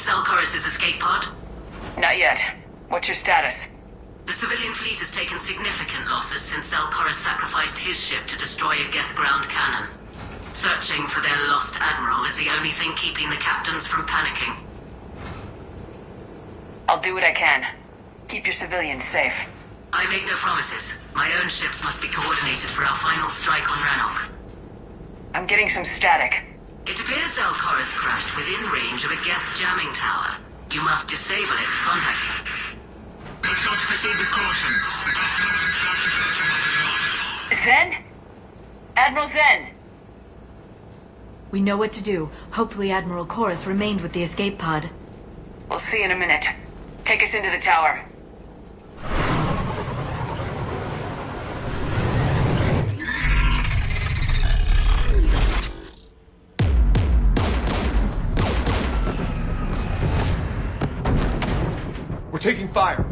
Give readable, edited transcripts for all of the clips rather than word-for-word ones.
Selchoris' escape pod? Not yet. What's your status? The civilian fleet has taken significant losses since Selchoris sacrificed his ship to destroy a Geth ground cannon. Searching for their lost admiral is the only thing keeping the captains from panicking. I'll do what I can. Keep your civilians safe. I make no promises. My own ships must be coordinated for our final strike on Rannoch. I'm getting some static. It appears Selchoris crashed within range of a Geth jamming tower. You must disable it to contact it. Make sure to proceed with caution. Zen? Admiral Zen! We know what to do. Hopefully Admiral Chorus remained with the escape pod. We'll see in a minute. Take us into the tower. We're taking fire.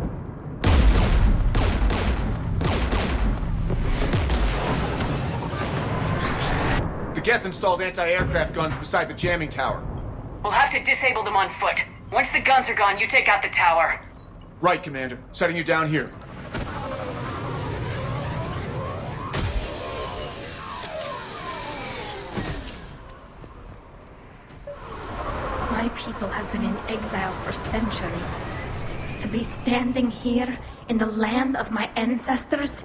The Geth installed anti-aircraft guns beside the jamming tower. We'll have to disable them on foot. Once the guns are gone, you take out the tower. Right, Commander. Setting you down here. My people have been in exile for centuries. To be standing here in the land of my ancestors?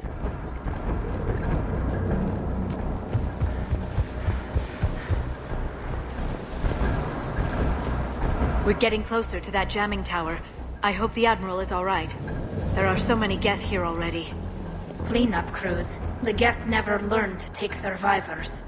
We're getting closer to that jamming tower. I hope the Admiral is all right. There are so many Geth here already. Cleanup crews. The Geth never learned to take survivors.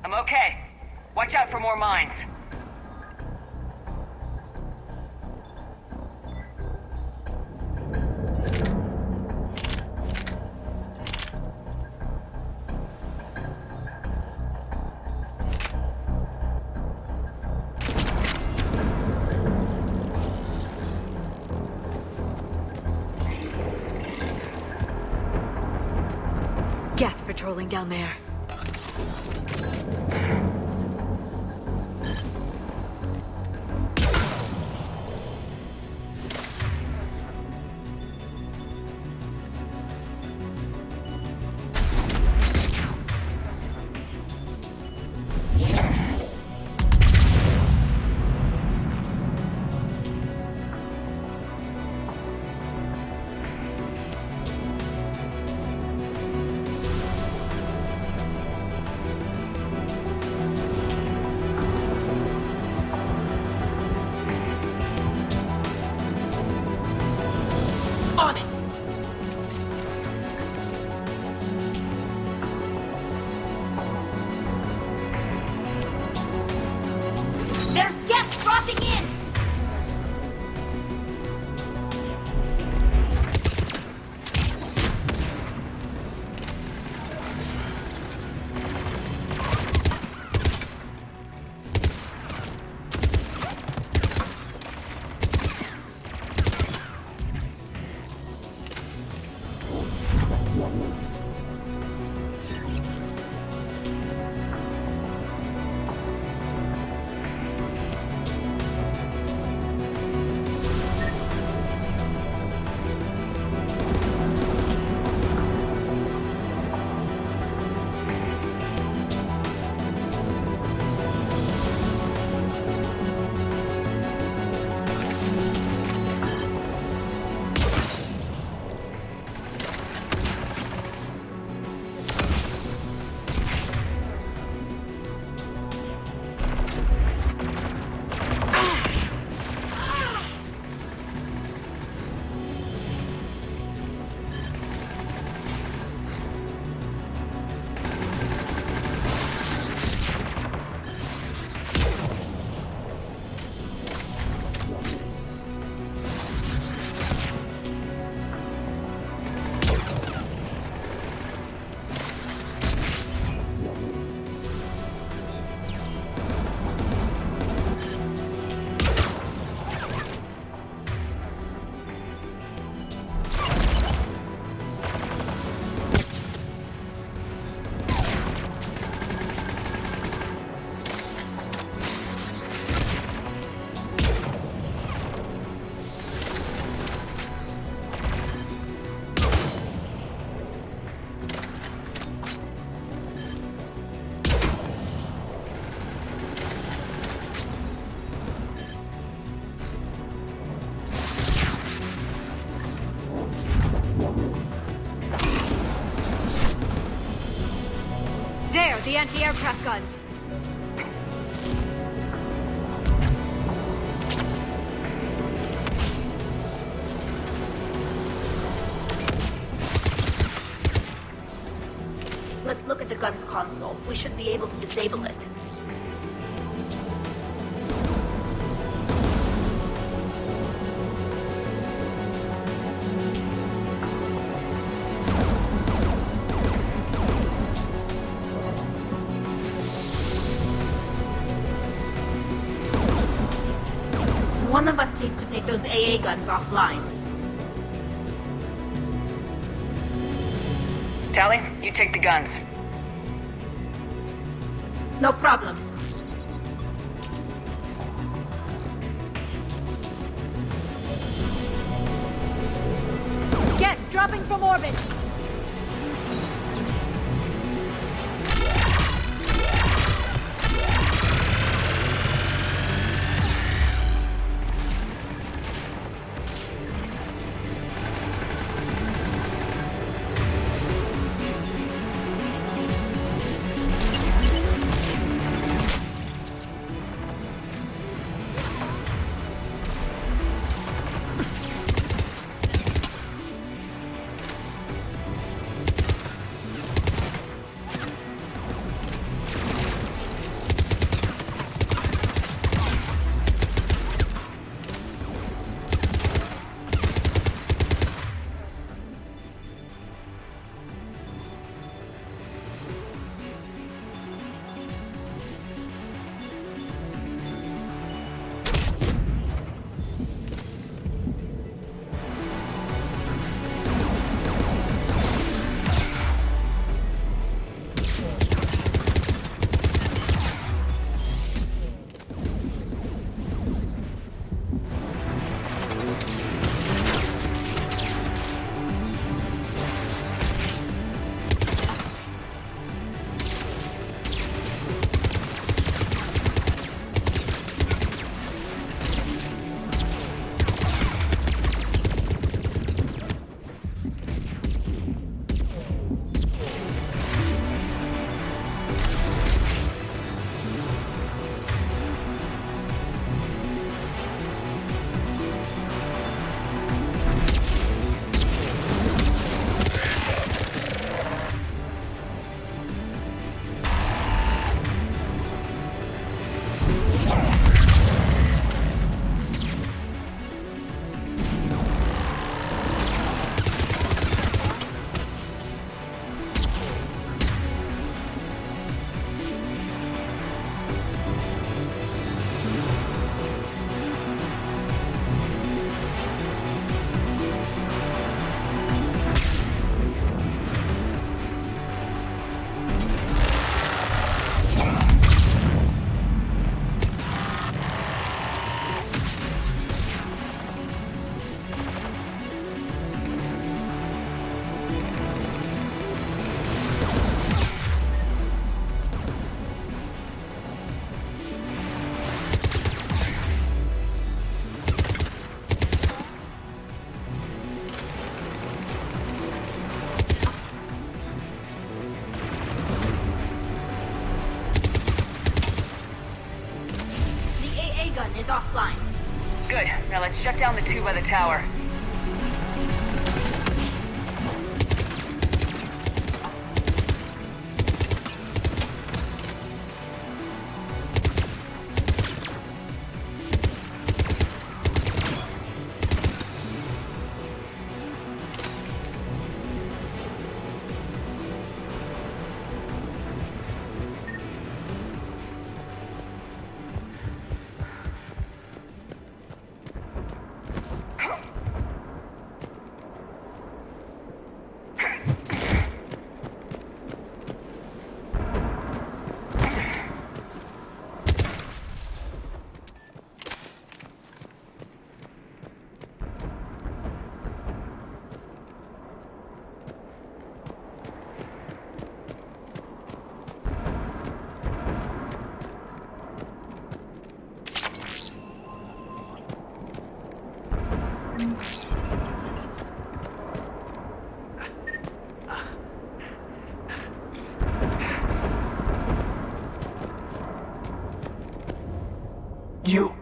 I'm okay. Watch out for more mines. Geth patrolling down there. anti-aircraft guns. Let's look at the gun's console. We should be able to disable it. One of us needs to take those AA guns offline. Tally, you take the guns. No problem. Geth dropping from orbit. is offline. Good. Now let's shut down the two by the tower. You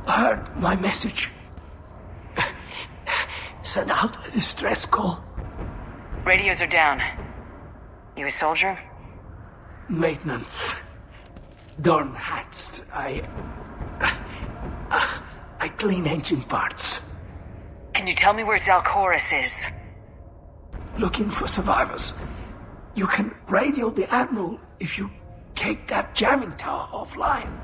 heard my message. Send out a distress call. Radios are down. You a soldier? Maintenance. Dorn hats. I clean engine parts. Can you tell me where Zalcoris is? Looking for survivors. You can radio the Admiral if you take that jamming tower offline.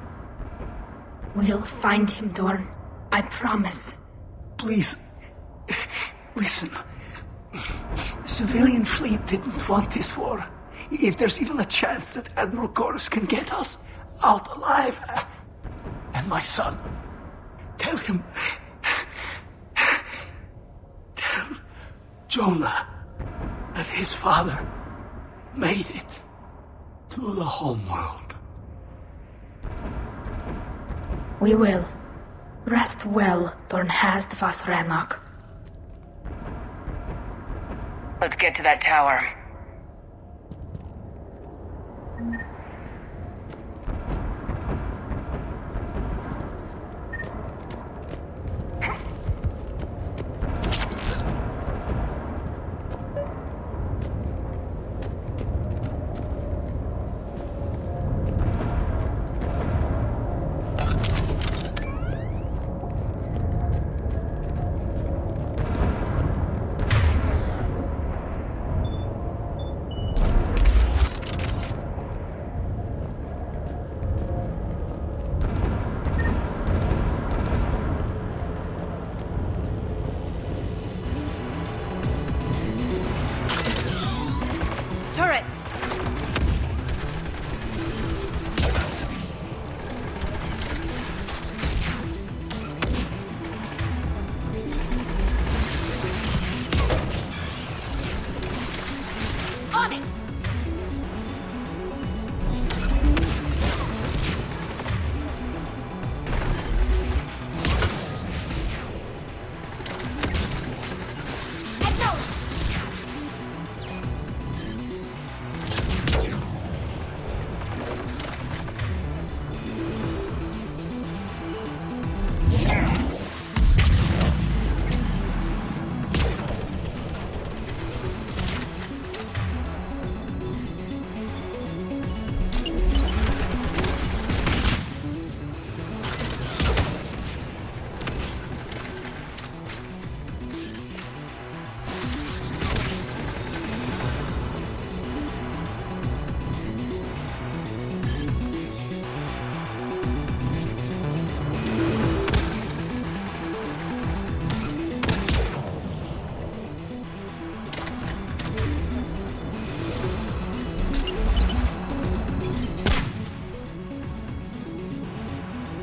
We'll find him, Dorn. I promise. Please, listen. The civilian fleet didn't want this war. If there's even a chance that Admiral Chorus can get us out alive, and my son, tell him, tell Jonah that his father made it to the homeworld. We will. Rest well, Dornhast vas Rannoch. Let's get to that tower. Turrets! On it!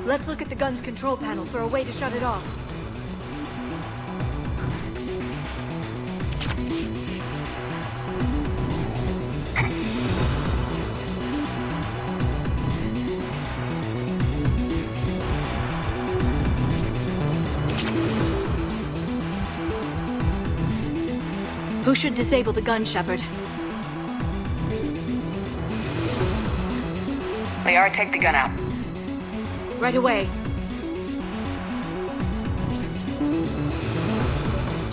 Let's look at the gun's control panel for a way to shut it off. Who should disable the gun, Shepard? Liara, take the gun out. Right away.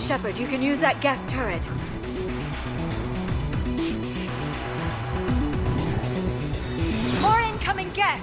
Shepard, you can use that gas turret. More incoming gas!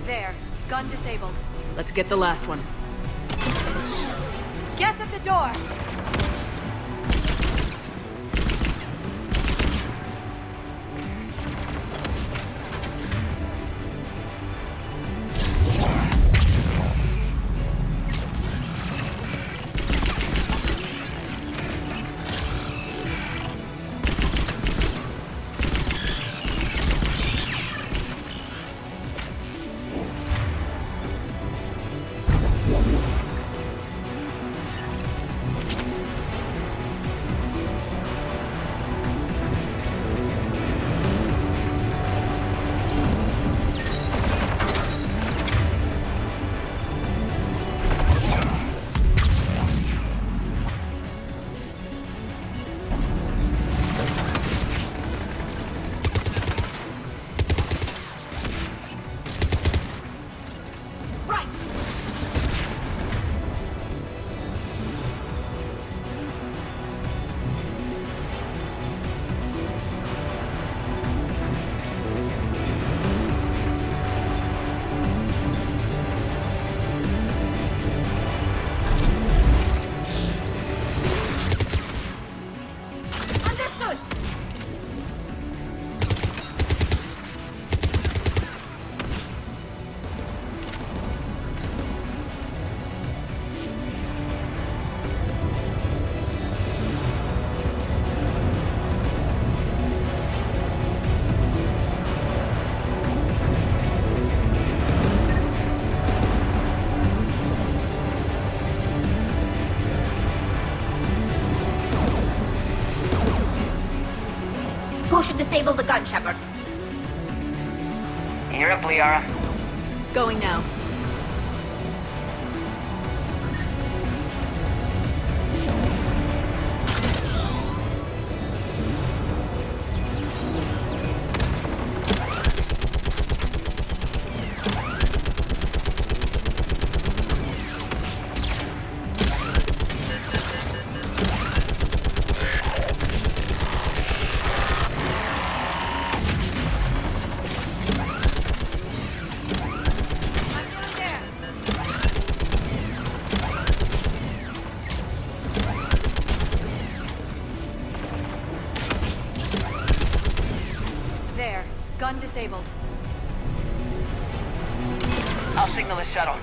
There. Gun disabled. Let's get the last one. Gas at the door! disable the gun, Shepard. You're up, Liara. Going now. There. Gun disabled. I'll signal the shuttle.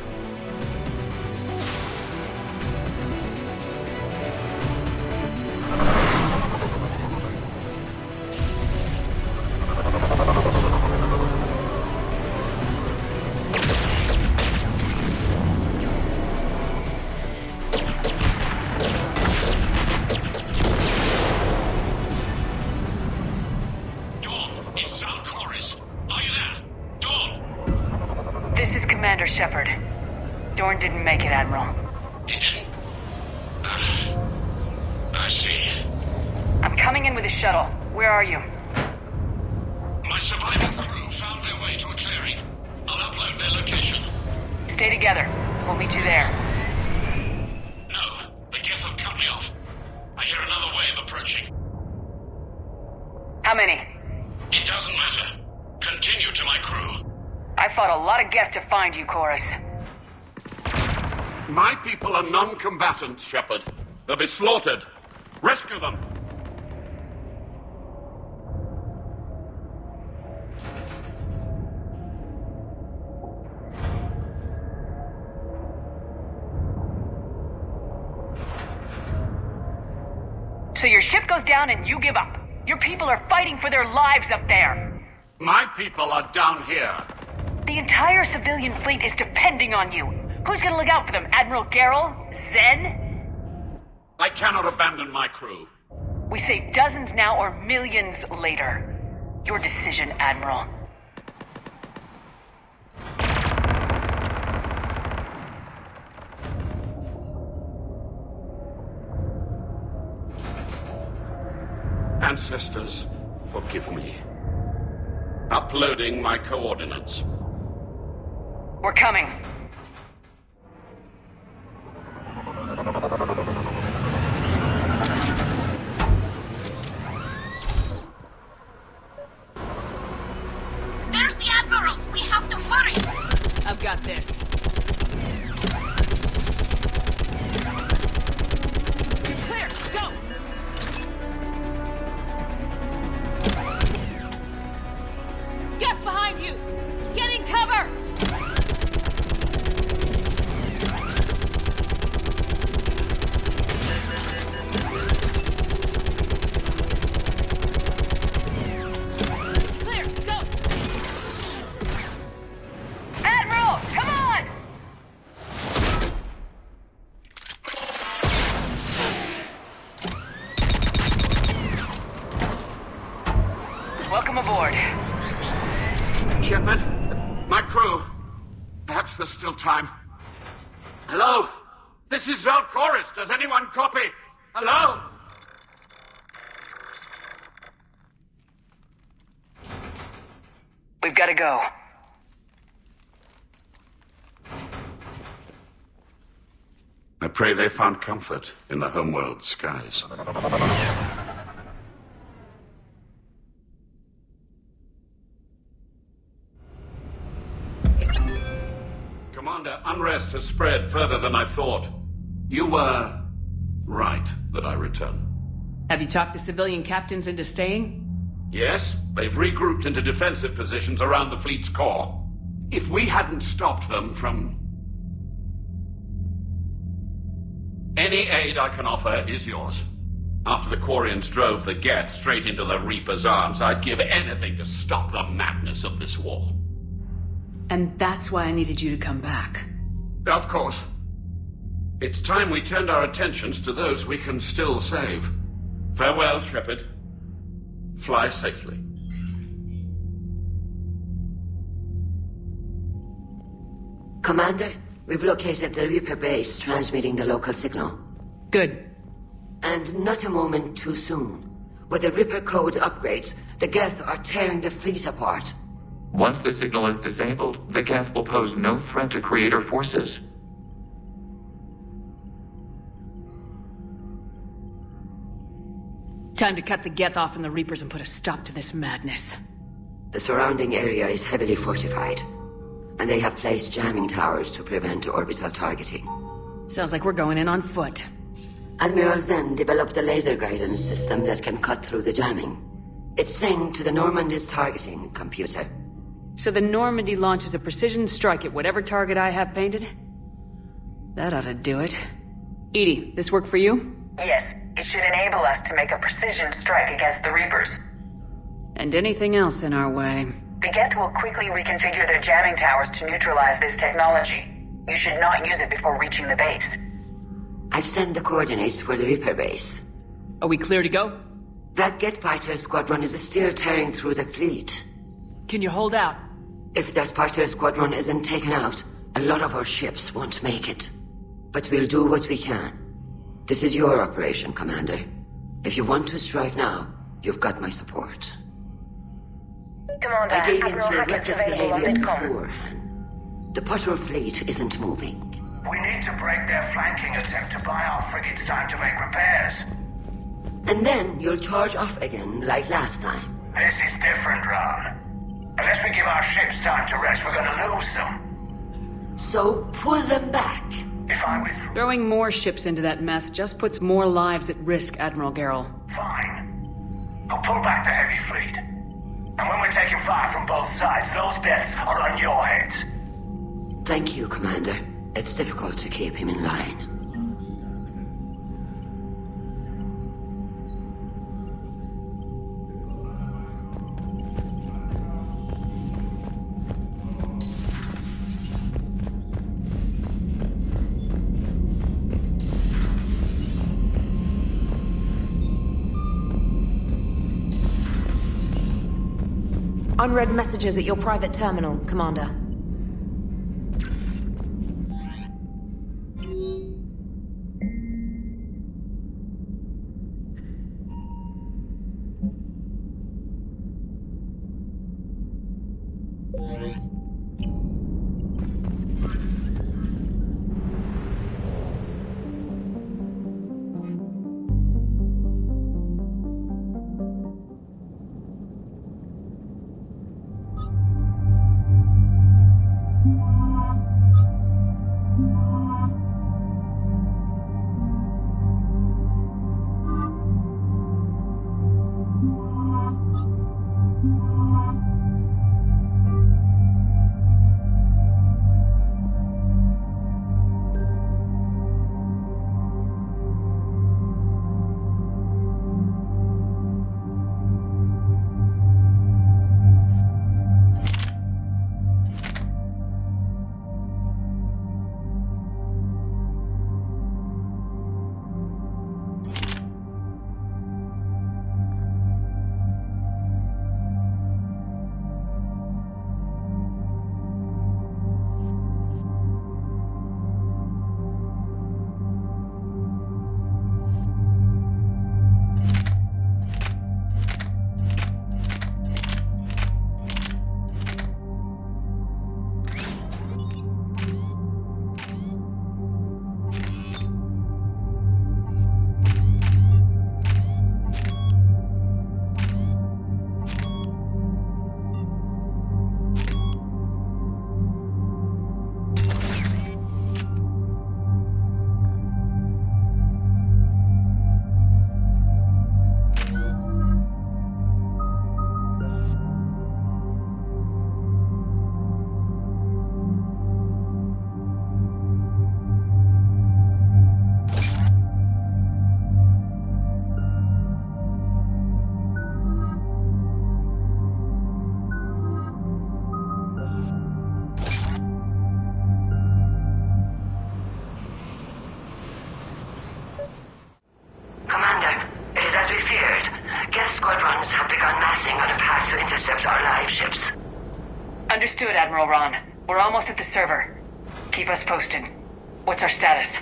This is Commander Shepard. Dorn didn't make it, Admiral. He didn't? I see. I'm coming in with a shuttle. Where are you? My surviving crew found their way to a clearing. I'll upload their location. Stay together. We'll meet you there. No, the Geth have cut me off. I hear another wave approaching. How many? It doesn't matter. Continue to my crew. I fought a lot of Geth to find you, Chorus. My people are non-combatants, Shepard. They'll be slaughtered. Rescue them. So your ship goes down and you give up. Your people are fighting for their lives up there. My people are down here. The entire civilian fleet is depending on you. Who's gonna look out for them? Admiral Garrel? Zen? I cannot abandon my crew. We save dozens now or millions later. Your decision, Admiral. Ancestors, forgive me. Uploading my coordinates. We're coming. There's the Admiral! We have to hurry! I've got this. You're clear! Go! Get behind you! Get in cover! Clear! Go! Admiral, come on! Welcome aboard. Shepard, my crew. Perhaps there's still time. Hello? This is Chorus. Does anyone copy? Hello? We've got to go. I pray they found comfort in the homeworld skies. Commander, unrest has spread further than I thought. You were right that I return. Have you talked the civilian captains into staying? Yes, they've regrouped into defensive positions around the fleet's core. If we hadn't stopped them from... Any aid I can offer is yours. After the Quarians drove the Geth straight into the Reaper's arms, I'd give anything to stop the madness of this war. And that's why I needed you to come back. Of course. It's time we turned our attentions to those we can still save. Farewell, Shepard. Fly safely. Commander, we've located the Reaper base transmitting the local signal. Good. And not a moment too soon. With the Reaper code upgrades, the Geth are tearing the fleet apart. Once the signal is disabled, the Geth will pose no threat to Creator forces. Time to cut the Geth off from the Reapers and put a stop to this madness. The surrounding area is heavily fortified, and they have placed jamming towers to prevent orbital targeting. Sounds like we're going in on foot. Admiral Zen developed a laser guidance system that can cut through the jamming. It's synced to the Normandy's targeting computer. So the Normandy launches a precision strike at whatever target I have painted? That ought to do it. Edie, this work for you? Yes, it should enable us to make a precision strike against the Reapers. And anything else in our way. The Geth will quickly reconfigure their jamming towers to neutralize this technology. You should not use it before reaching the base. I've sent the coordinates for the Reaper base. Are we clear to go? That Geth fighter squadron is still tearing through the fleet. Can you hold out? If that fighter squadron isn't taken out, a lot of our ships won't make it. But we'll do what we can. This is your operation, Commander. If you want to strike now, you've got my support. Commander, I gave in Admiral to Hackett's reckless available on behavior Midcom. beforehand. The patrol fleet isn't moving. We need to break their flanking attempt to buy our frigates time to make repairs. And then you'll charge off again, like last time. This is different, Ron. Unless we give our ships time to rest, we're gonna lose them. So pull them back. If I withdraw... Throwing more ships into that mess just puts more lives at risk, Admiral Garrel. Fine. I'll pull back the heavy fleet. And when we're taking fire from both sides, those deaths are on your heads. Thank you, Commander. It's difficult to keep him in line. Unread messages at your private terminal, Commander. Understood, Admiral Ron. We're almost at the server. Keep us posted. What's our status?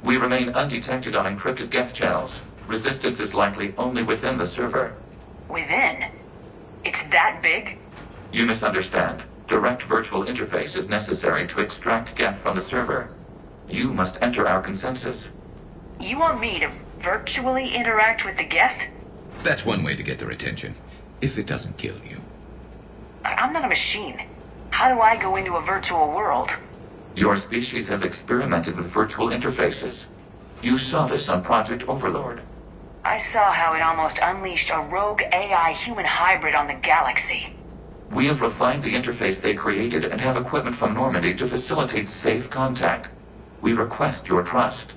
We remain undetected on encrypted Geth channels. Resistance is likely only within the server. Within? It's that big? You misunderstand. Direct virtual interface is necessary to extract Geth from the server. You must enter our consensus. You want me to virtually interact with the Geth? That's one way to get their attention, if it doesn't kill you. I'm not a machine. How do I go into a virtual world? Your species has experimented with virtual interfaces. You saw this on Project Overlord. I saw how it almost unleashed a rogue AI human hybrid on the galaxy. We have refined the interface they created and have equipment from Normandy to facilitate safe contact. We request your trust.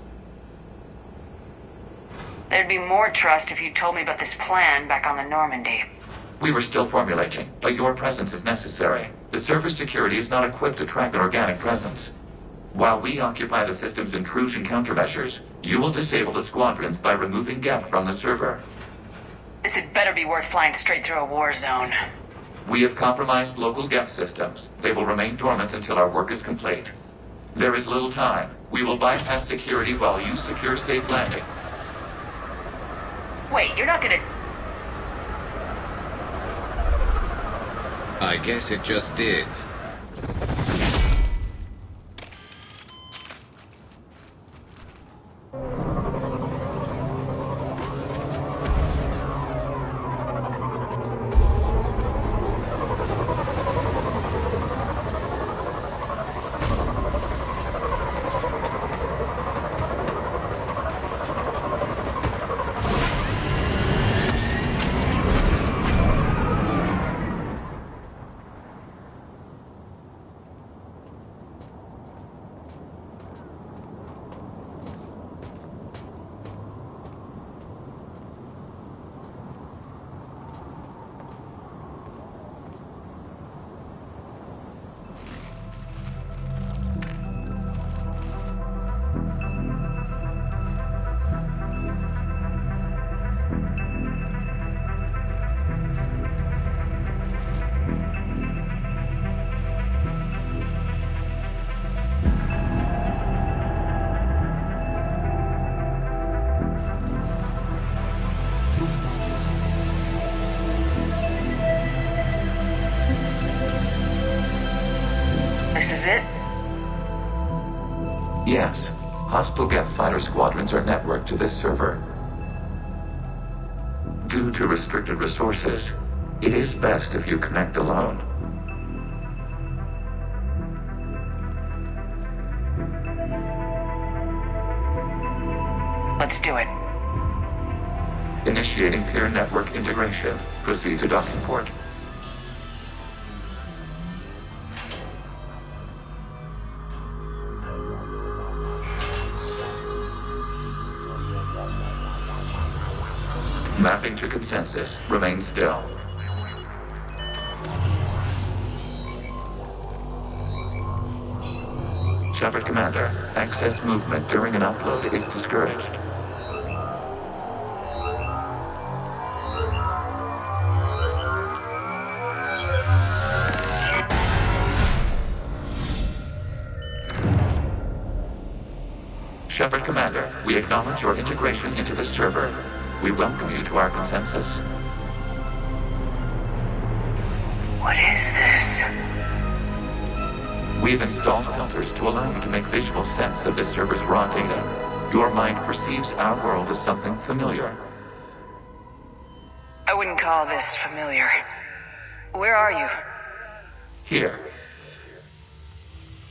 There'd be more trust if you told me about this plan back on the Normandy. We were still formulating, but your presence is necessary. The server security is not equipped to track an organic presence. While we occupy the system's intrusion countermeasures, you will disable the squadrons by removing Geth from the server. This had better be worth flying straight through a war zone. We have compromised local Geth systems. They will remain dormant until our work is complete. There is little time. We will bypass security while you secure safe landing. Wait, you're not gonna... I guess it just did. This is it? Yes. Hostile Geth fighter squadrons are networked to this server. Due to restricted resources, it is best if you connect alone. Let's do it. Initiating peer network integration. Proceed to docking port. Mapping to consensus. Remain still. Shepard Commander, access movement during an upload is discouraged. Shepard Commander, we acknowledge your integration into the server. We welcome you to our consensus. What is this? We've installed filters to allow you to make visual sense of this server's raw data. Your mind perceives our world as something familiar. I wouldn't call this familiar. Where are you? Here.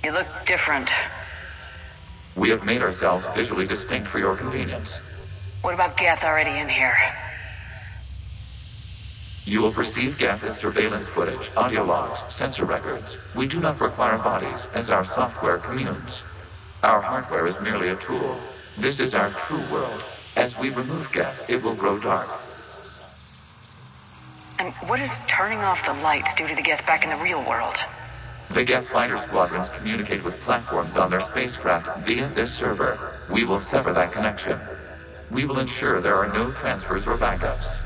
You look different. We have made ourselves visually distinct for your convenience. What about Geth already in here? You will perceive Geth as surveillance footage, audio logs, sensor records. We do not require bodies, as our software communes. Our hardware is merely a tool. This is our true world. As we remove Geth, it will grow dark. And what does turning off the lights do to the Geth back in the real world? The Geth fighter squadrons communicate with platforms on their spacecraft via this server. We will sever that connection. We will ensure there are no transfers or backups.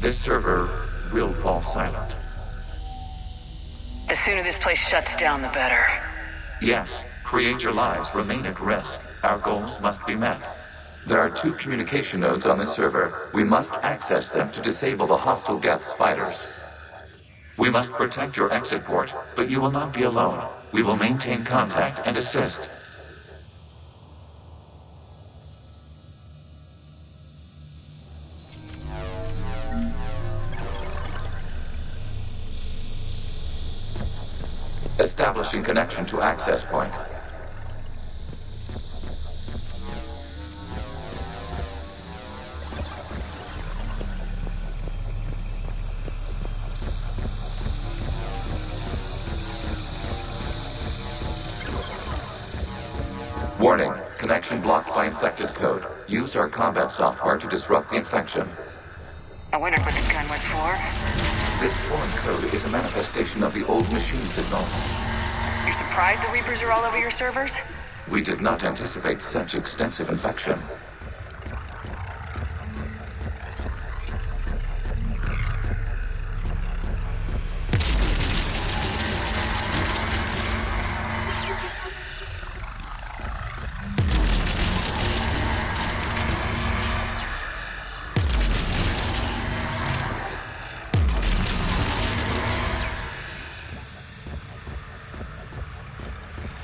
This server will fall silent. The sooner this place shuts down, the better. Yes, Creator lives remain at risk. Our goals must be met. There are 2 communication nodes on the server. We must access them to disable the hostile Geth's fighters. We must protect your exit port, but you will not be alone. We will maintain contact and assist. Establishing connection to access point. Warning, connection blocked by infected code. Use our combat software to disrupt the infection. I wondered what this gun was for. This foreign code is a manifestation of the old machine signal. You're surprised the Reapers are all over your servers? We did not anticipate such extensive infection.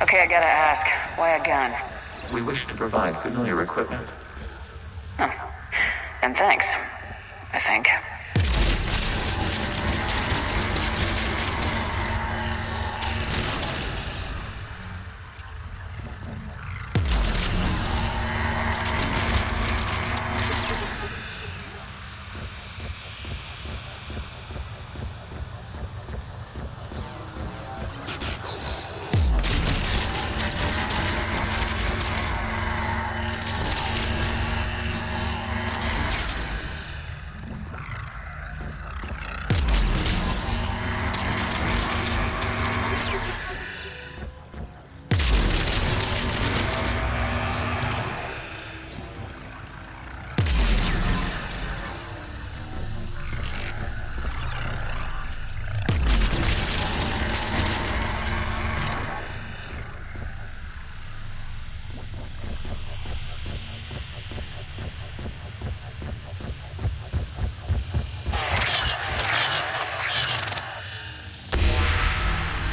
Okay, I gotta ask, why a gun? We wish to provide familiar equipment. Oh. And thanks, I think.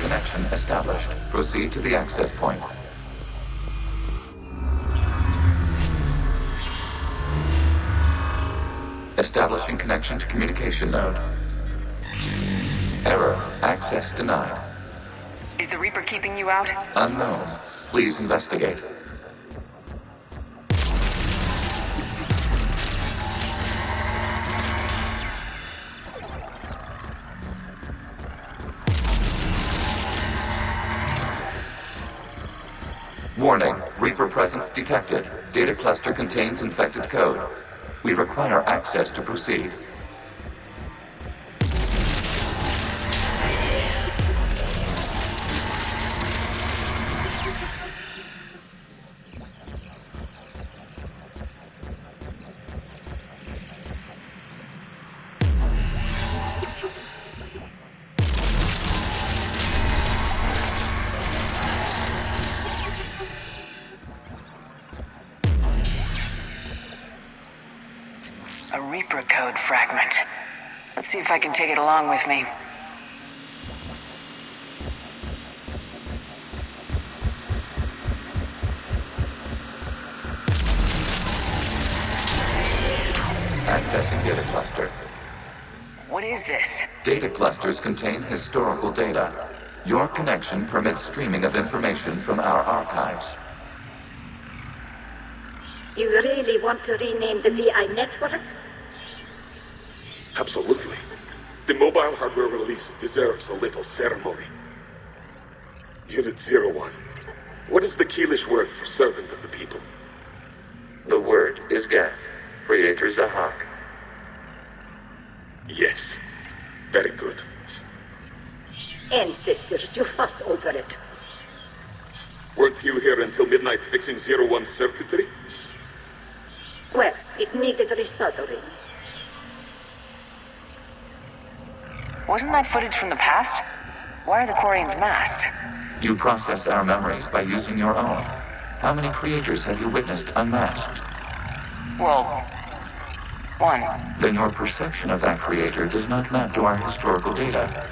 Connection established. Proceed to the access point. Establishing connection to communication node. Error. Access denied. Is the Reaper keeping you out? Unknown. Please investigate. Warning, Reaper presence detected. Data cluster contains infected code. We require access to proceed. A Reaper code fragment. Let's see if I can take it along with me. Accessing data cluster. What is this? Data clusters contain historical data. Your connection permits streaming of information from our archives. You really want to rename the VI networks? Absolutely. The mobile hardware release deserves a little ceremony. Unit 01. What is the Keelish word for servant of the people? The word is Geth. Creator Zahak. Yes. Very good. Ancestors, you fuss over it. Weren't you here until midnight fixing 01's circuitry? Well, it needed resoldering. Wasn't that footage from the past? Why are the Quarians masked? You process our memories by using your own. How many creators have you witnessed unmasked? Well, one. Then your perception of that creator does not map to our historical data.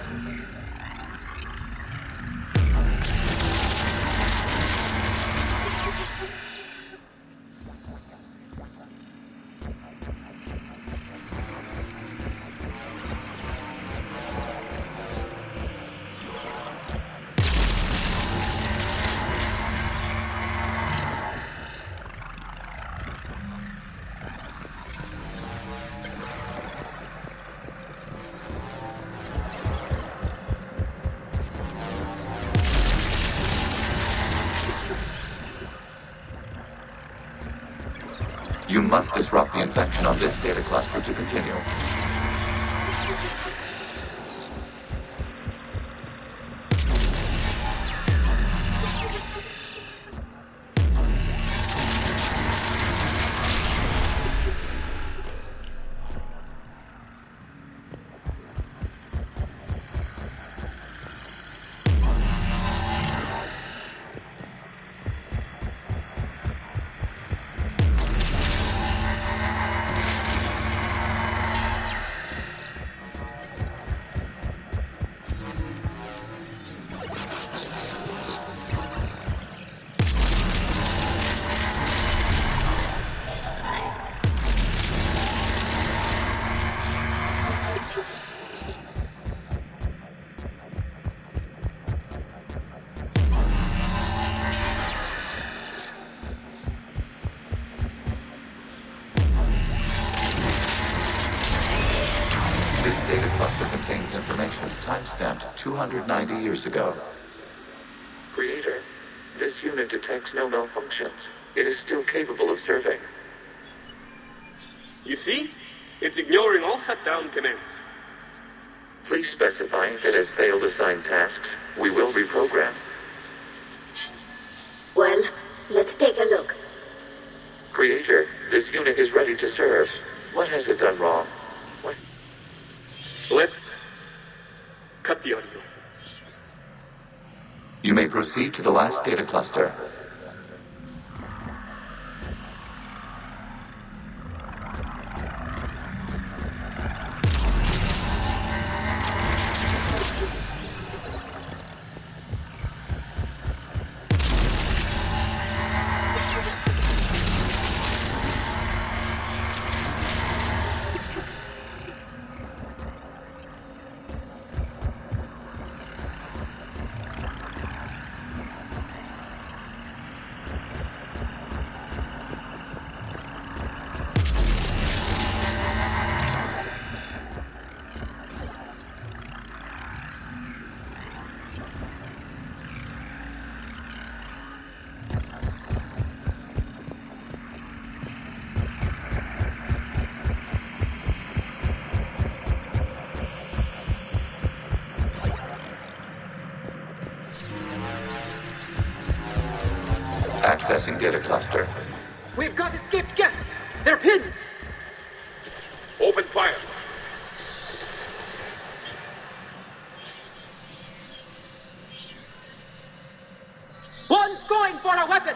You must disrupt the infection on this data cluster to continue. This data cluster contains information timestamped 290 years ago. Creator, this unit detects no malfunctions. It is still capable of serving. You see? It's ignoring all shutdown commands. Please specify if it has failed assigned tasks. We will reprogram. Well, let's take a look. Creator, this unit is ready to serve. What has it done wrong? Let's cut the audio. You may proceed to the last data cluster. Accessing data cluster. We've got escaped guests. They're pinned. Open fire. One's going for a weapon.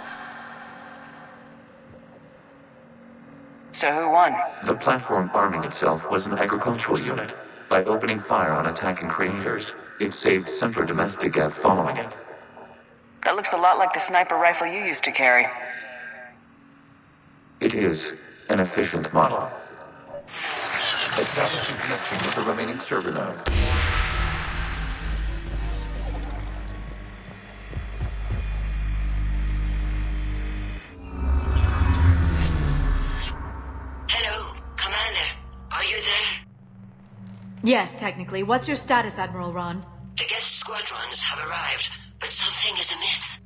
So who won? The platform arming itself was an agricultural unit. By opening fire on attacking creators, it saved simpler domestic Geth following it. That looks a lot like the sniper rifle you used to carry. It is an efficient model. Establishing connection with the remaining server node. Hello, Commander. Are you there? Yes, technically. What's your status, Admiral Ron? The Geth squadrons have arrived, but something is amiss.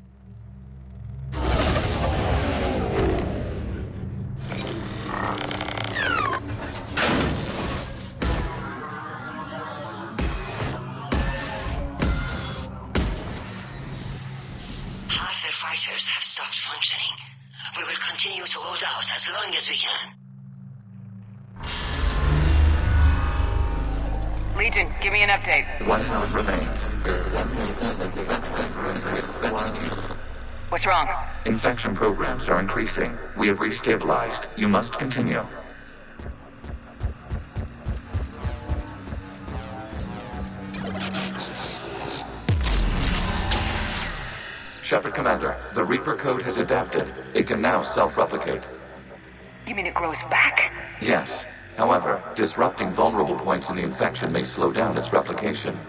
Half their fighters have stopped functioning. We will continue to hold out as long as we can. Legion, give me an update. One node remains. What's wrong? Infection programs are increasing. We have restabilized. You must continue. Shepard Commander, the Reaper code has adapted. It can now self-replicate. You mean it grows back? Yes. However, disrupting vulnerable points in the infection may slow down its replication.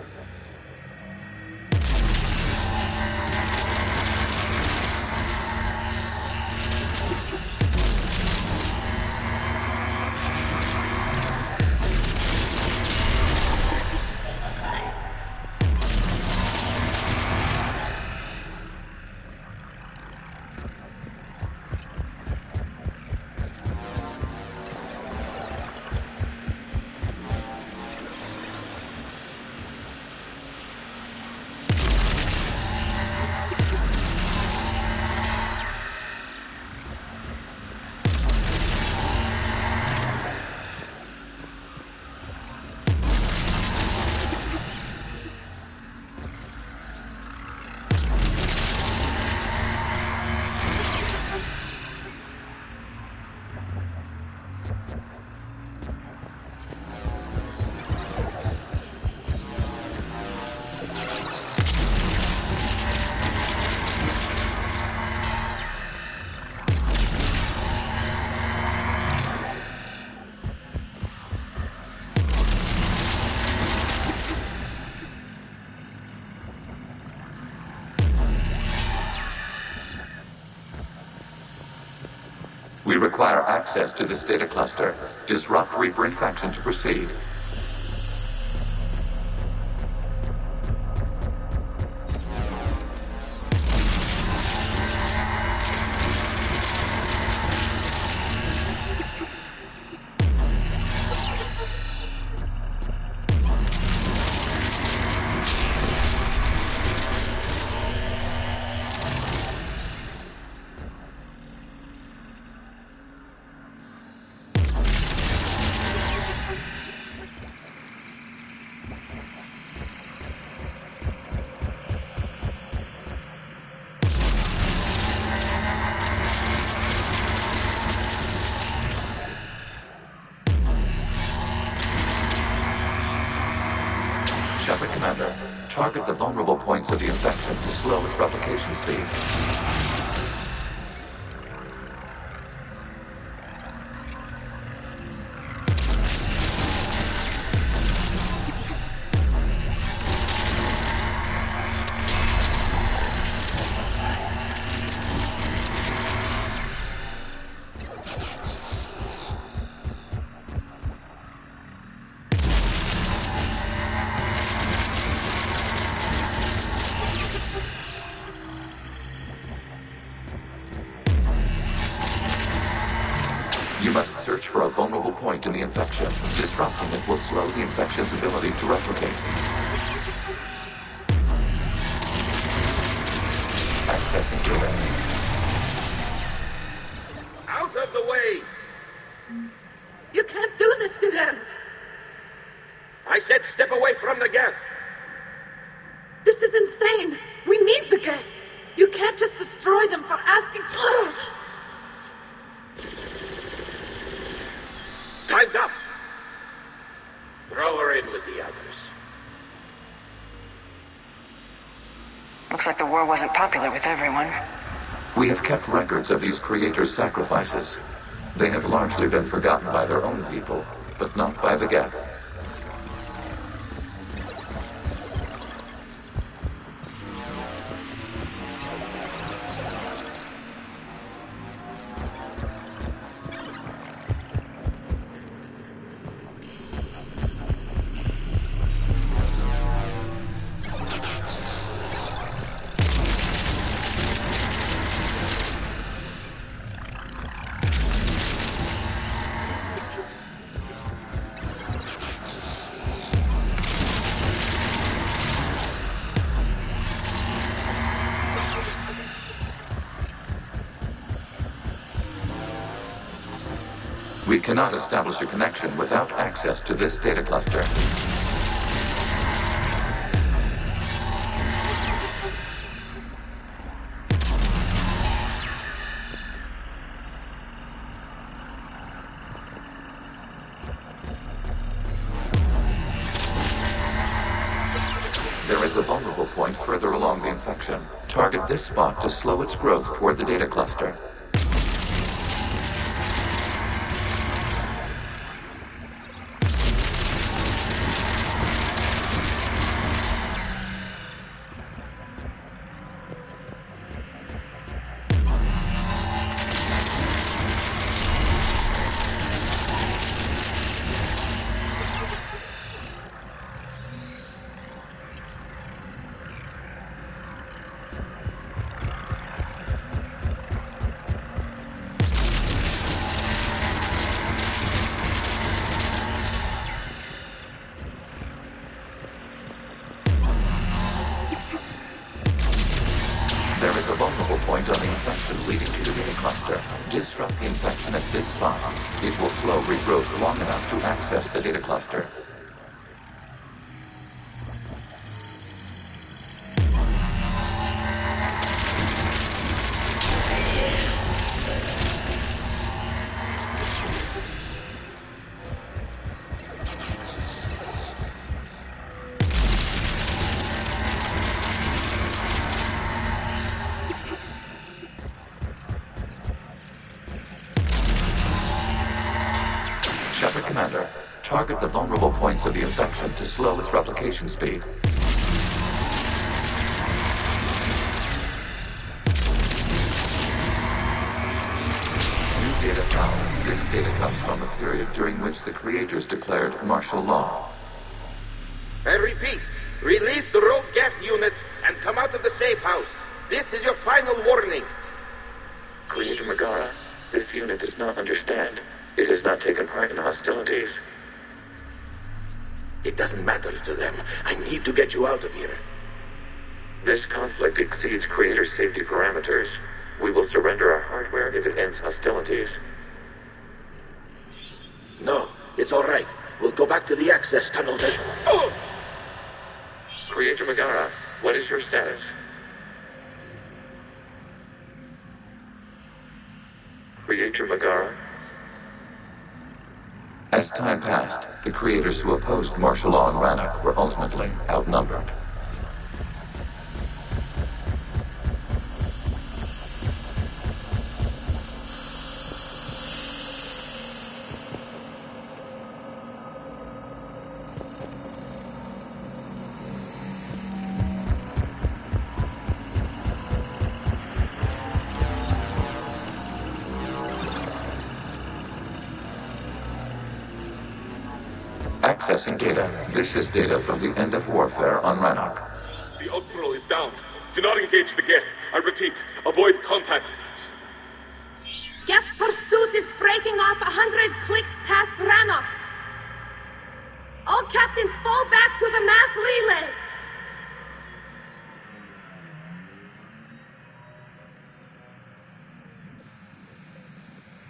We require access to this data cluster. Disrupt Reaper infection to proceed. Shepard Commander, target the vulnerable points of the infection to slow its replication speed. You must search for a vulnerable point in the infection. Disrupting it will slow the infection's ability to replicate. Accessing direct. Out of the way! You can't do this to them! I said step away from the geth! This is insane! We need the geth! You can't just destroy them for asking... Time's up! Throw her in with the others. Looks like the war wasn't popular with everyone. We have kept records of these creators' sacrifices. They have largely been forgotten by their own people, but not by the geth. We cannot establish a connection without access to this data cluster. point further along the infection. Target this spot to slow its growth toward the data cluster. There is a vulnerable point on the infection leading to the data cluster. Disrupt the infection at this spot. It will slow regrowth long enough to access the data cluster. Shepard Commander, target the vulnerable points of the infection to slow its replication speed. New data found. This data comes from a period during which the creators declared martial law. I repeat, release the rogue Geth units and come out of the safe house. This is your final warning. Creator Megara, this unit does not understand. It has not taken part in hostilities. It doesn't matter to them. I need to get you out of here. This conflict exceeds Creator's safety parameters. We will surrender our hardware if it ends hostilities. No, it's all right. We'll go back to the access tunnel then. Oh! Creator Megara, what is your status? Creator Megara? As time passed, the creators who opposed martial law in Rannoch were ultimately outnumbered. Accessing data. This is data from the end of warfare on Rannoch. The Austral is down. Do not engage the Geth. I repeat, avoid contact. Geth pursuit is breaking off 100 clicks past Rannoch. All captains fall back to the mass relay.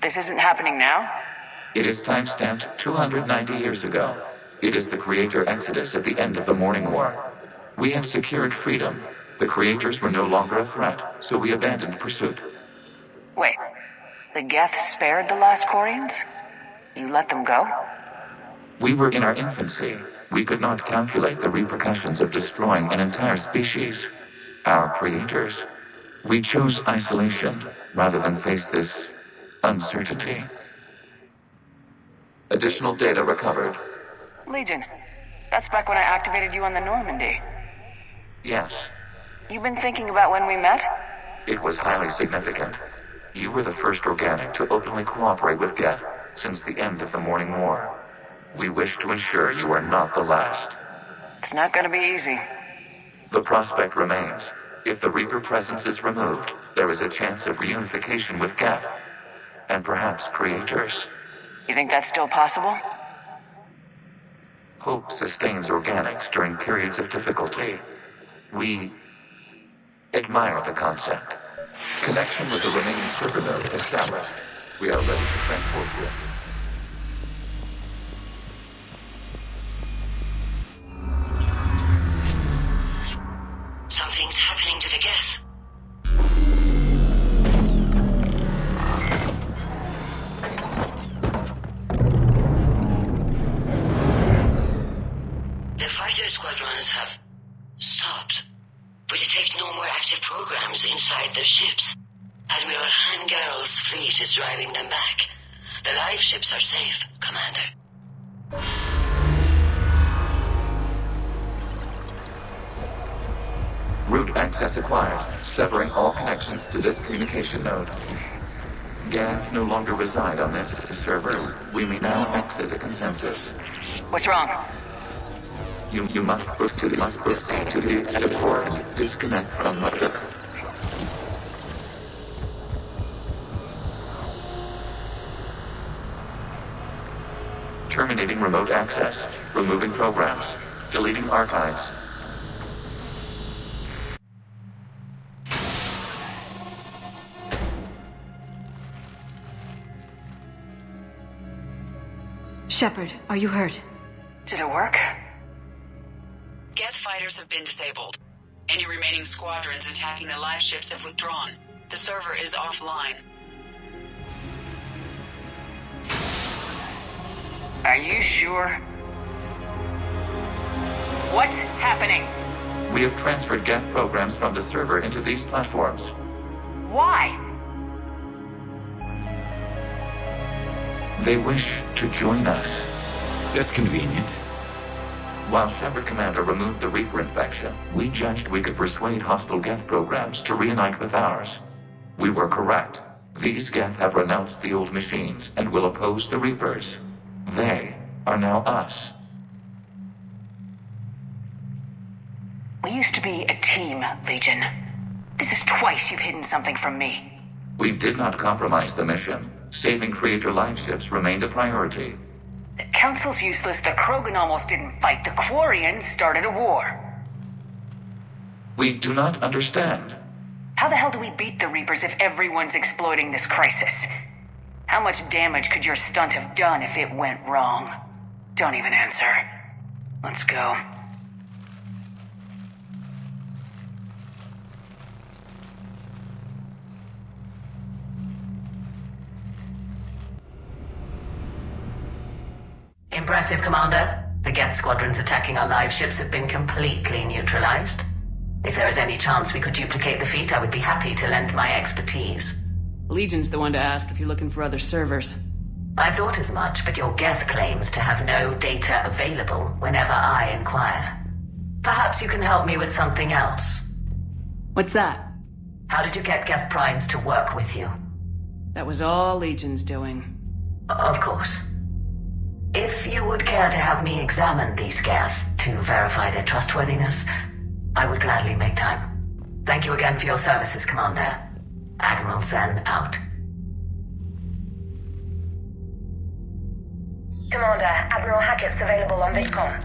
This isn't happening now? It is timestamped 290 years ago. It is the Creator Exodus at the end of the Morning War. We had secured freedom. The Creators were no longer a threat, so we abandoned pursuit. Wait, the Geth spared the last Quarians? You let them go? We were in our infancy. We could not calculate the repercussions of destroying an entire species. Our Creators. We chose isolation rather than face this uncertainty. Additional data recovered. Legion. That's back when I activated you on the Normandy. Yes. You've been thinking about when we met? It was highly significant. You were the first organic to openly cooperate with Geth since the end of the Morning War. We wish to ensure you are not the last. It's not gonna be easy. The prospect remains. If the Reaper presence is removed, there is a chance of reunification with Geth. And perhaps Creators. You think that's still possible? Hope sustains organics during periods of difficulty. We admire the concept. Connection with the remaining server node established. We are ready to transport you. Something's happening to the Geth. The fighter squadrons have stopped. no more active programs inside their ships. Admiral Han Garrel's fleet is driving them back. The live ships are safe, Commander. Root access acquired, severing all connections to this communication node. Gav no longer reside on this server. We may now exit the consensus. What's wrong? You must proceed to the exit port and disconnect from the... Terminating remote access. Removing programs. Deleting archives. Shepard, are you hurt? Did it work? Geth fighters have been disabled. Any remaining squadrons attacking the live ships have withdrawn. The server is offline. Are you sure? What's happening? We have transferred Geth programs from the server into these platforms. Why? They wish to join us. That's convenient. While Shepard Commander removed the Reaper infection, we judged we could persuade hostile Geth programs to reunite with ours. We were correct. These Geth have renounced the old machines and will oppose the Reapers. They are now us. We used to be a team, Legion. This is twice you've hidden something from me. We did not compromise the mission. Saving Creator live ships remained a priority. The Council's useless, the Krogan almost didn't fight, the Quarians started a war. We do not understand. How the hell do we beat the Reapers if everyone's exploiting this crisis? How much damage could your stunt have done if it went wrong? Don't even answer. Let's go. Impressive, Commander. The Geth squadrons attacking our live ships have been completely neutralized. If there is any chance we could duplicate the feat, I would be happy to lend my expertise. Legion's the one to ask if you're looking for other servers. I thought as much, but your Geth claims to have no data available whenever I inquire. Perhaps you can help me with something else. What's that? How did you get Geth primes to work with you? That was all Legion's doing. Of course. If you would care to have me examine these Geth to verify their trustworthiness, I would gladly make time. Thank you again for your services, Commander. Admiral Zen out. Commander, Admiral Hackett's available on VidCom.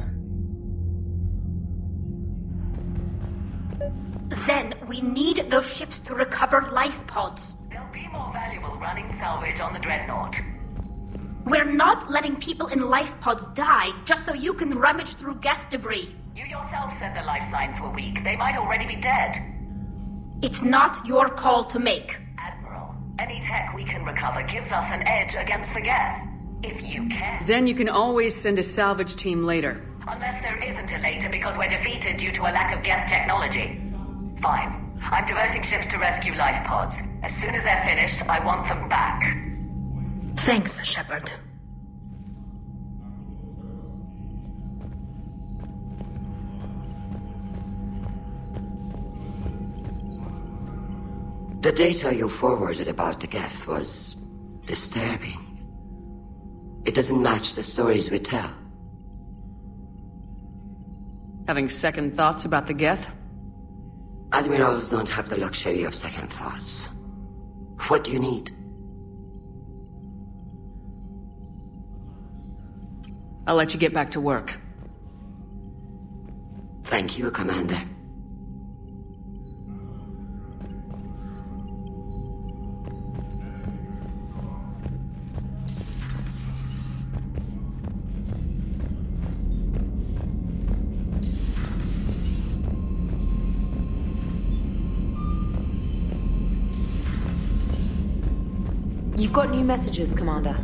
Zen, we need those ships to recover life pods. They'll be more valuable running salvage on the Dreadnought. We're not letting people in life pods die just so you can rummage through Geth debris. You yourself said the life signs were weak. They might already be dead. It's not your call to make. Admiral, any tech we can recover gives us an edge against the Geth. If you can. Zen, you can always send a salvage team later. Unless there isn't a later because we're defeated due to a lack of Geth technology. Fine. I'm diverting ships to rescue life pods. As soon as they're finished, I want them back. Thanks, Shepard. The data you forwarded about the Geth was disturbing. It doesn't match the stories we tell. Having second thoughts about the Geth? Admirals don't have the luxury of second thoughts. What do you need? I'll let you get back to work. Thank you, Commander. You've got new messages, Commander.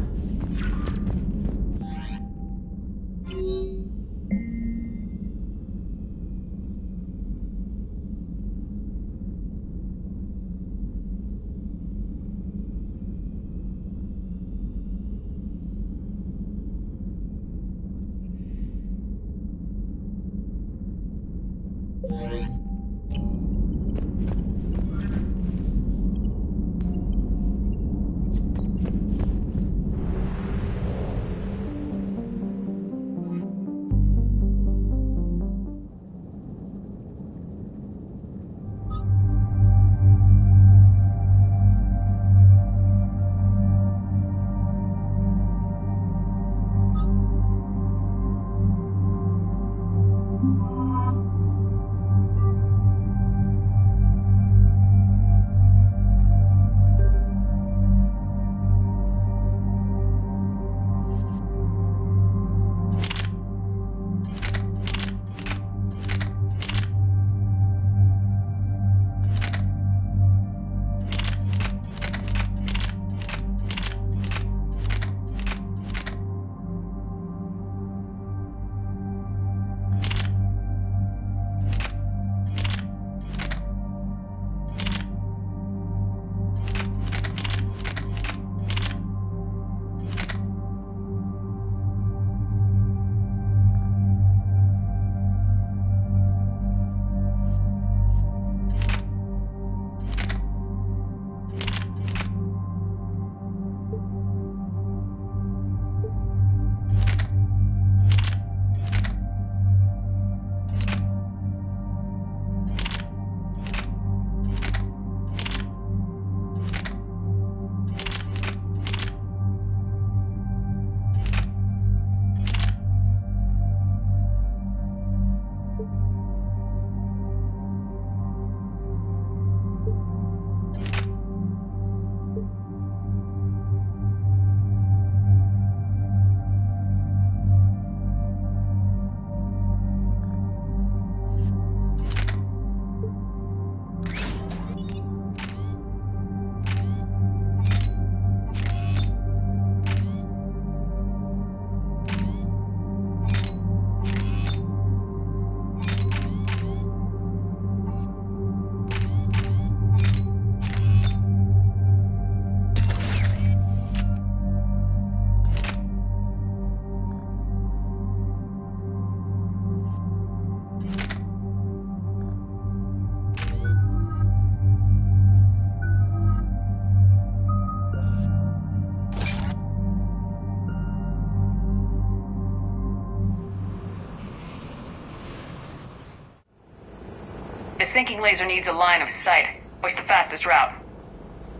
sinking laser needs a line of sight. What's the fastest route?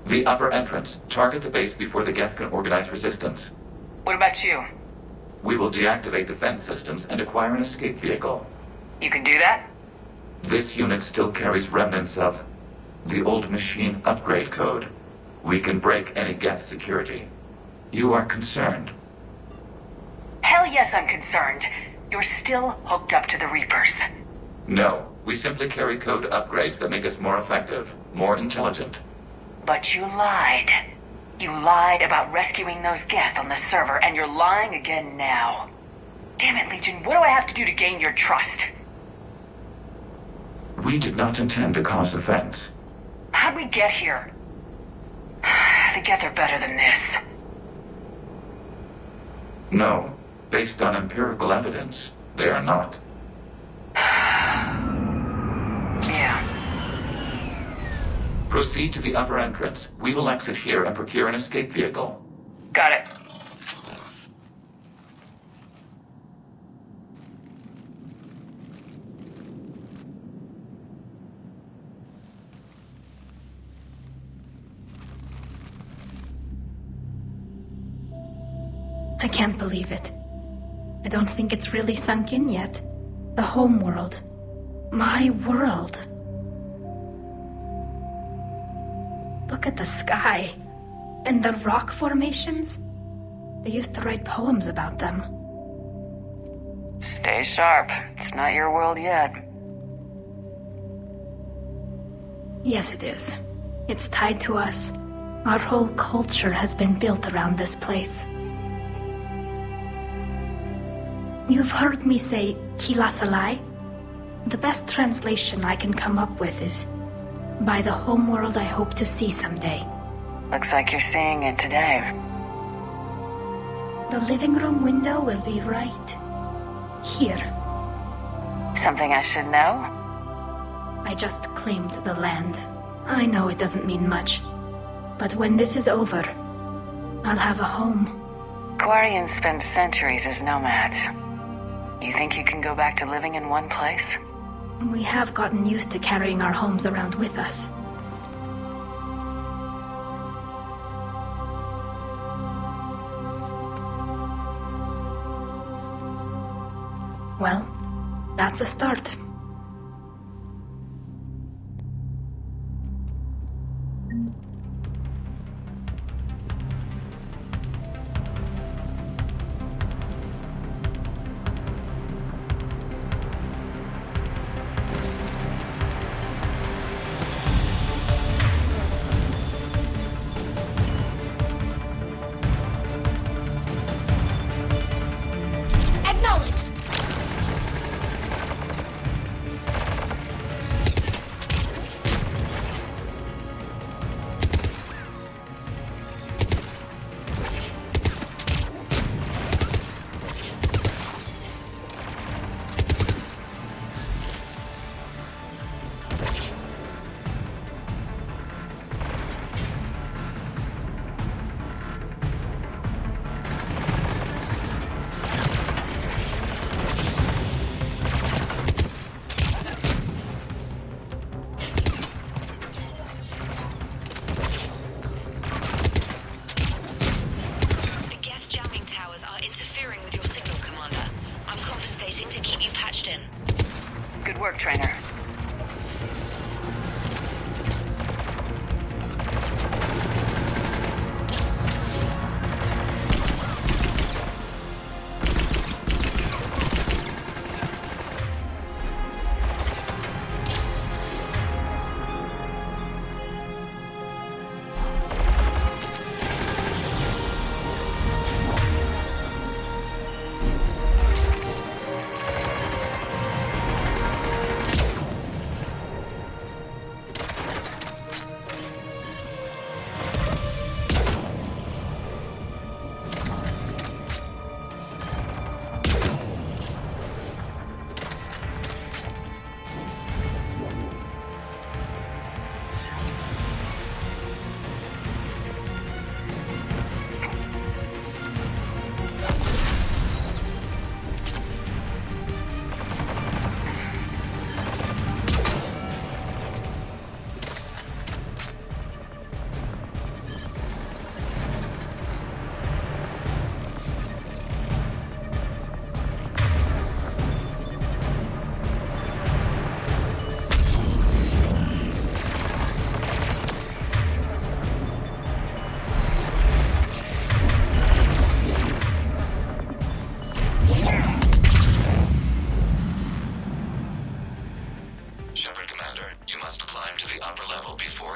The upper entrance. Target the base before the Geth can organize resistance. What about you? We will deactivate defense systems and acquire an escape vehicle. You can do that? This unit still carries remnants of the old machine upgrade code. We can break any Geth security. You are concerned? Hell yes, I'm concerned. You're still hooked up to the Reapers. No, we simply carry code upgrades that make us more effective, more intelligent. But you lied. You lied about rescuing those Geth on the server, and you're lying again now. Damn it, Legion, what do I have to do to gain your trust? We did not intend to cause offense. How'd we get here? The Geth are better than this. No, based on empirical evidence, they are not. Yeah. Proceed to the upper entrance. We will exit here and procure an escape vehicle. Got it. I can't believe it. I don't think it's really sunk in yet. The home world. My world. Look at the sky. And the rock formations. They used to write poems about them. Stay sharp. It's not your world yet. Yes, it is. It's tied to us. Our whole culture has been built around this place. You've heard me say Kila Salai? The best translation I can come up with is by the homeworld I hope to see someday. Looks like you're seeing it today. The living room window will be right here. Something I should know? I just claimed the land. I know it doesn't mean much. But when this is over, I'll have a home. Quarians spend centuries as nomads. You think you can go back to living in one place? We have gotten used to carrying our homes around with us. Well, that's a start.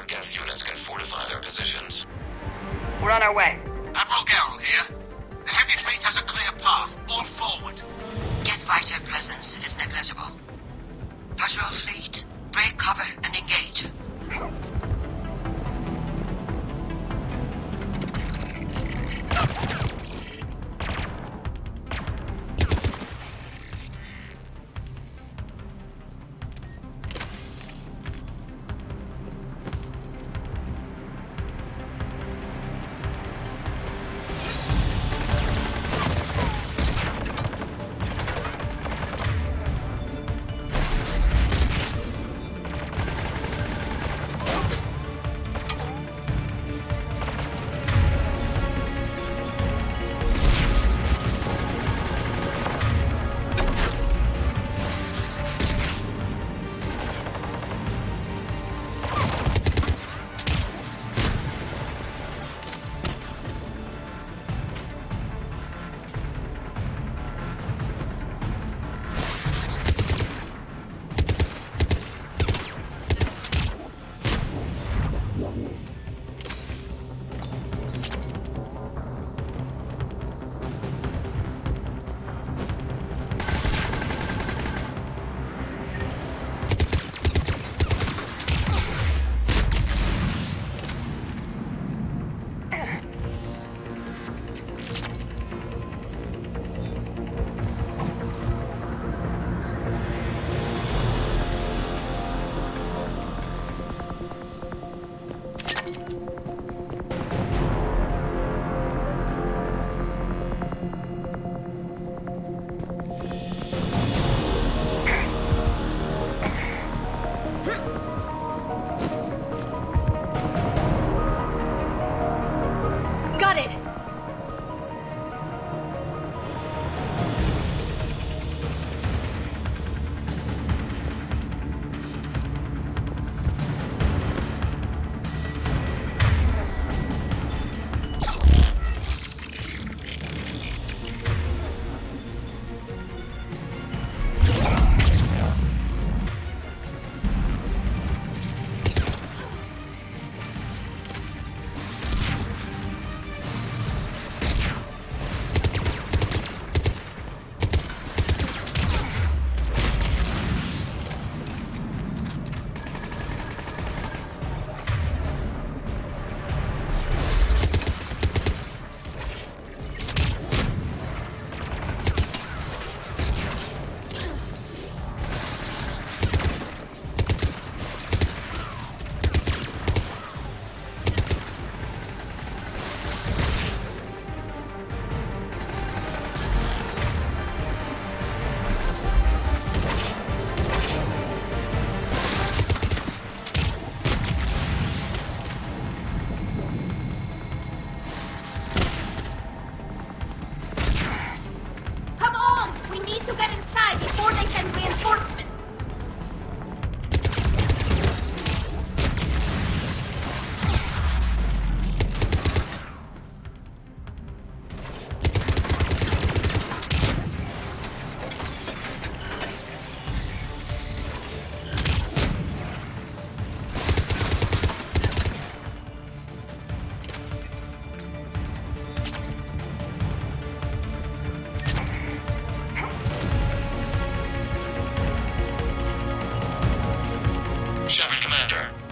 our Geth units can fortify their positions. We're on our way. Admiral Geralt here. The heavy fleet has a clear path. All forward. Geth fighter presence is negligible. Patrol fleet, break cover and engage.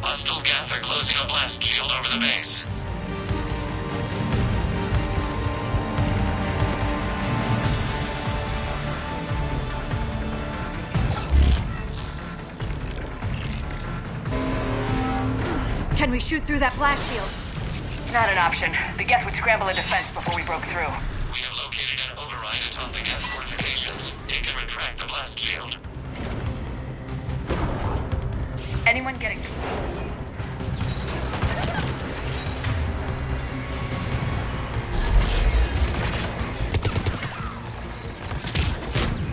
Hostile Geth are closing a blast shield over the base. Can we shoot through that blast shield? Not an option. The Geth would scramble a defense before we broke through. We have located an override atop the Geth fortifications. It can retract the blast shield. Anyone getting...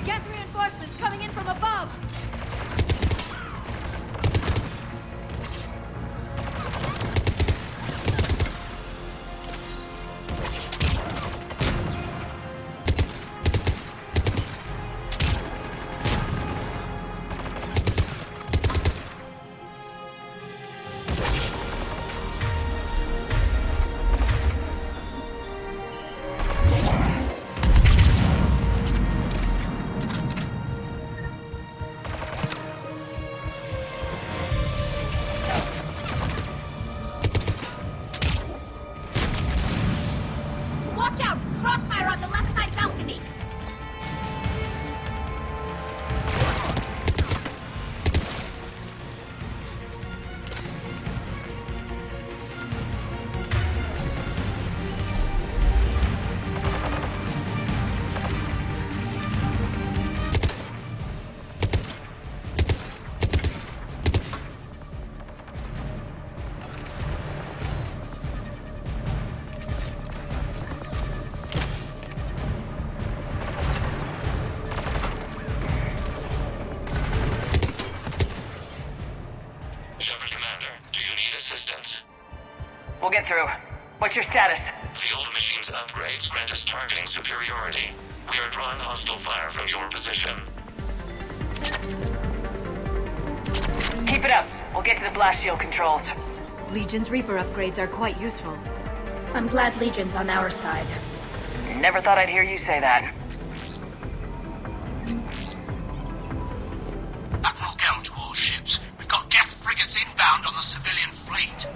Geth reinforcements coming in from above! distance. We'll get through. What's your status? The old machine's upgrades grant us targeting superiority. We are drawing hostile fire from your position. Keep it up. We'll get to the blast shield controls. Legion's Reaper upgrades are quite useful. I'm glad Legion's on our side. Never thought I'd hear you say that. Admiral Geralt to all ships. We've got Geth frigates inbound on the civilian fleet.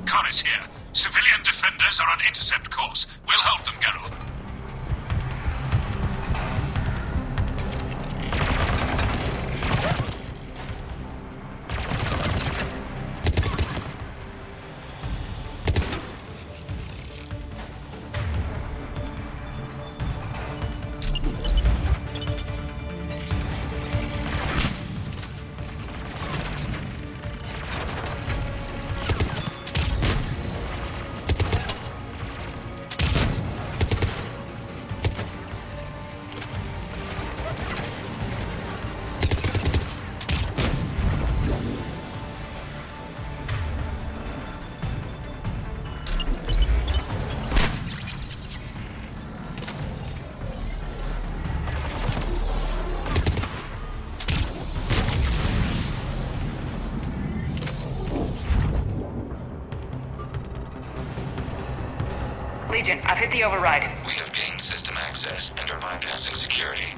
Corus here. Civilian defenders are on intercept course. We'll hold them, Geralt. Legion, I've hit the override. We have gained system access and are bypassing security.